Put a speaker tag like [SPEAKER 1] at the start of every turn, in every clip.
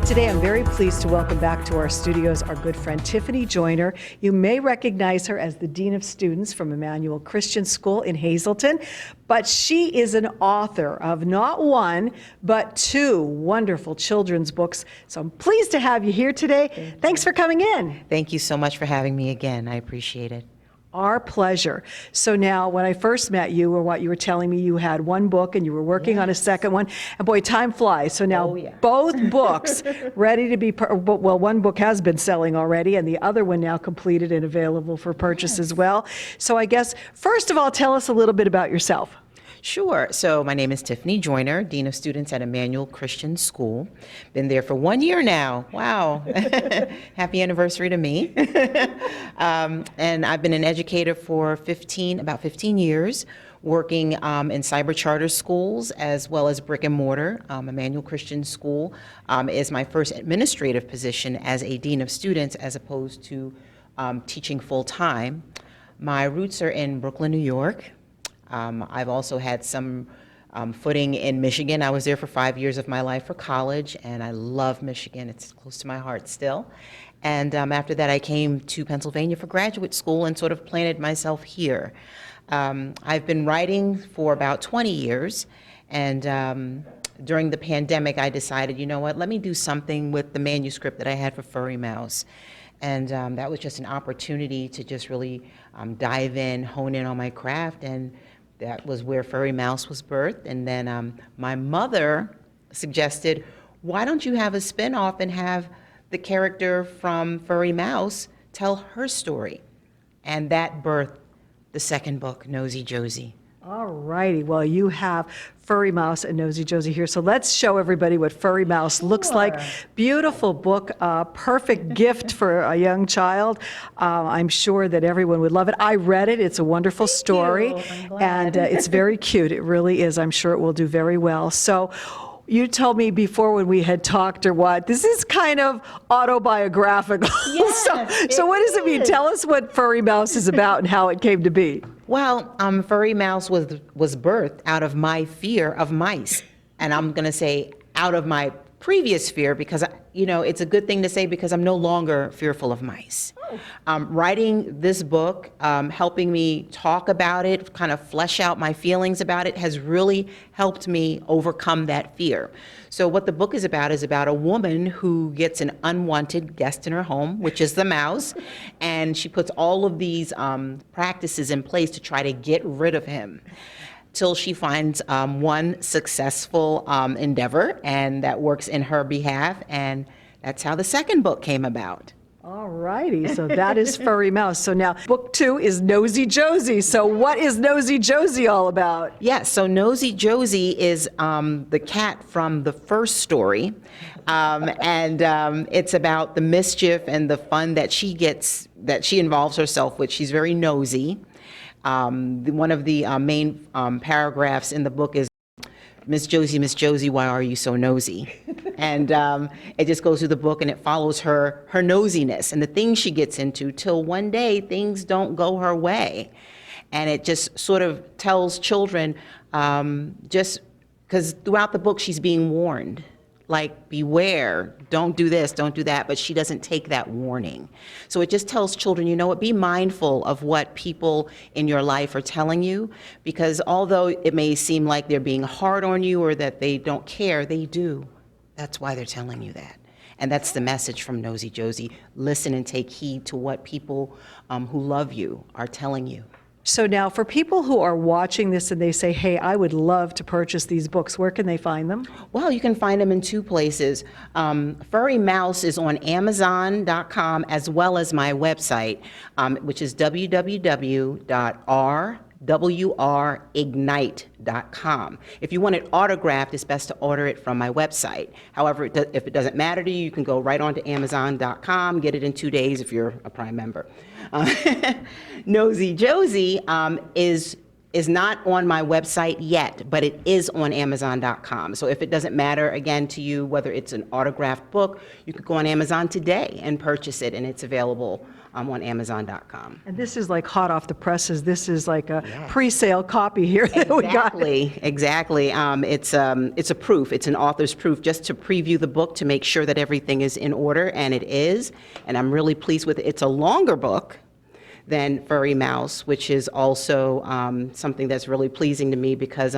[SPEAKER 1] Today, I'm very pleased to welcome back to our studios our good friend Tiffany Joyner. You may recognize her as the Dean of Students from Emmanuel Christian School in Hazleton, but she is an author of not one, but two wonderful children's books. So I'm pleased to have you here today. Thanks for coming in.
[SPEAKER 2] Thank you so much for having me again. I appreciate it.
[SPEAKER 1] Our pleasure. So now, when I first met you, or what you were telling me, you had one book and you were working on a second one. And boy, time flies. So now both books ready to be, well, one book has been selling already and the other one now completed and available for purchase as well. So I guess, first of all, tell us a little bit about yourself.
[SPEAKER 2] Sure. So my name is Tiffany Joyner, Dean of Students at Emmanuel Christian School. Been there for 1 year now. Wow. Happy anniversary to me. And I've been an educator for about 15 years, working in cyber charter schools as well as brick and mortar. Emmanuel Christian School is my first administrative position as a Dean of Students as opposed to teaching full time. My roots are in Brooklyn, New York. I've also had some footing in Michigan. I was there for 5 years of my life for college, and I love Michigan. It's close to my heart still. And after that, I came to Pennsylvania for graduate school and sort of planted myself here. I've been writing for about 20 years, and during the pandemic, I decided, you know what, let me do something with the manuscript that I had for Furry Mouse. And that was just an opportunity to just really dive in, hone in on my craft, and that was where Furry Mouse was birthed. And then my mother suggested, why don't you have a spin-off and have the character from Furry Mouse tell her story? And that birthed the second book, Nosy Josie.
[SPEAKER 1] All righty. Well, you have Furry Mouse and Nosy Josie here. So let's show everybody what Furry Mouse looks like. Beautiful book, perfect gift for a young child. I'm sure that everyone would love it. I read it. It's a wonderful story. And it's very cute. It really is. I'm sure it will do very well. So you told me before when we had talked or what, this is kind of autobiographical.
[SPEAKER 2] Yes,
[SPEAKER 1] so what does it mean? Tell us what Furry Mouse is about and how it came to be.
[SPEAKER 2] Well, Furry Mouse was birthed out of my fear of mice. And I'm going to say out of my previous fear because, you know, it's a good thing to say because I'm no longer fearful of mice. Writing this book, helping me talk about it, kind of flesh out my feelings about it, has really helped me overcome that fear. So what the book is about a woman who gets an unwanted guest in her home, which is the mouse, and she puts all of these practices in place to try to get rid of him, till she finds one successful endeavor, and that works in her behalf, and that's how the second book came about.
[SPEAKER 1] All righty, so that is Furry Mouse. So now book 2 is Nosy Josie. So what is Nosy Josie all about?
[SPEAKER 2] Yes, so Nosy Josie is the cat from the first story, and it's about the mischief and the fun that she gets, that she involves herself with. She's very nosy. One of the main paragraphs in the book is, Miss Josie, why are you so nosy? And it just goes through the book and it follows her nosiness and the things she gets into till one day things don't go her way. And it just sort of tells children, just because throughout the book she's being warned, like, beware, don't do this, don't do that, but she doesn't take that warning. So it just tells children, you know what, be mindful of what people in your life are telling you, because although it may seem like they're being hard on you or that they don't care, they do. That's why they're telling you that. And that's the message from Nosy Josie. Listen and take heed to what people who love you are telling you.
[SPEAKER 1] So now for people who are watching this and they say, hey, I would love to purchase these books, where can they find them?
[SPEAKER 2] Well, you can find them in two places. Furry Mouse is on Amazon.com as well as my website, which is www.rwrignite.com. If you want it autographed, it's best to order it from my website. However, if it doesn't matter to you, you can go right on to Amazon.com, get it in 2 days if you're a Prime member. Nosy Josie is not on my website yet, but it is on Amazon.com. So if it doesn't matter, again, to you, whether it's an autographed book, you could go on Amazon today and purchase it, and it's available
[SPEAKER 3] on Amazon.com.
[SPEAKER 1] And this is like hot off the presses. This is like a pre-sale copy here that we got.
[SPEAKER 3] Exactly. It's a proof. It's an author's proof just to preview the book to make sure that everything is in order, and it is. And I'm really pleased with it. It's a longer book than Furry Mouse, which is also something that's really pleasing to me because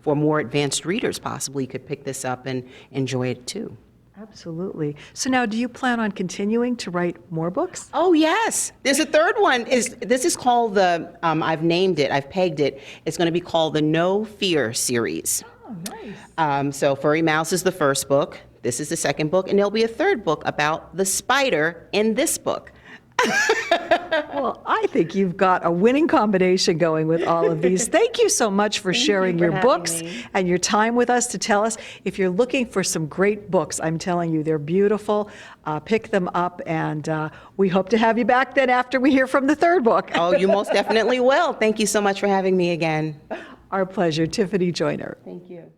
[SPEAKER 3] for more advanced readers, possibly you could pick this up and enjoy it too.
[SPEAKER 1] Absolutely. So now, do you plan on continuing to write more books?
[SPEAKER 3] Oh, yes. There's a third one. This is called I've named it, I've pegged it. It's going to be called the No Fear series.
[SPEAKER 1] Oh, nice.
[SPEAKER 3] So Furry Mouse is the first book. This is the second book. And there'll be a third book about the spider in this book.
[SPEAKER 1] Well, I think you've got a winning combination going with all of these. Thank you so much for sharing your books and your time with us to tell us. If you're looking for some great books, I'm telling you, they're beautiful. Pick them up, and we hope to have you back then after we hear from the third book.
[SPEAKER 3] Oh, you most definitely will. Thank you so much for having me again.
[SPEAKER 1] Our pleasure. Tiffany Joyner.
[SPEAKER 3] Thank you.